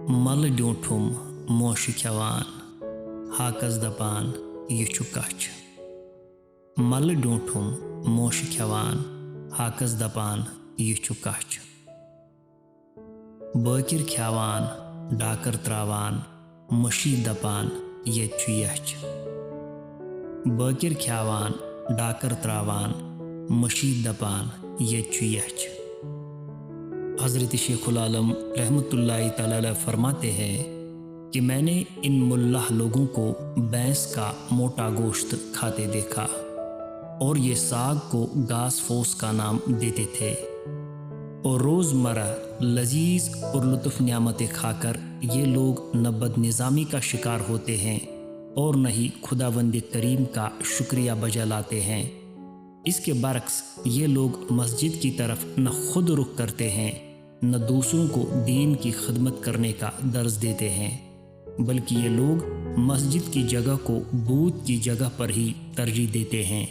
मल ड्यूठुम मोश खेवान हाकस दपान ये कच। मल ड्यूठुम मोश खेवान हाकस दपान ये कच। बकिर खेवान डाकर त्रावान मशी दपान ये यच। बकिर खेवान डाकर त्रावान मशी दपान ये यच। हज़रत शेखुल आलम रहमतुल्लाहि तआला अलैह फरमाते हैं कि मैंने इन मुल्लाह लोगों को भैंस का मोटा गोश्त खाते देखा और ये साग को घास फूस का नाम देते थे और रोज़मर्रा लजीज और लुत्फ़ नियामतें खाकर ये लोग न बदनिज़ामी का शिकार होते हैं और न ही खुदावंद करीम का शुक्रिया बजा लाते हैं। इसके बरक्स ये लोग मस्जिद की तरफ न खुद रुख करते हैं न दूसरों को दीन की खिदमत करने का दर्ज देते हैं, बल्कि ये लोग मस्जिद की जगह को बूत की जगह पर ही तरजीह देते हैं।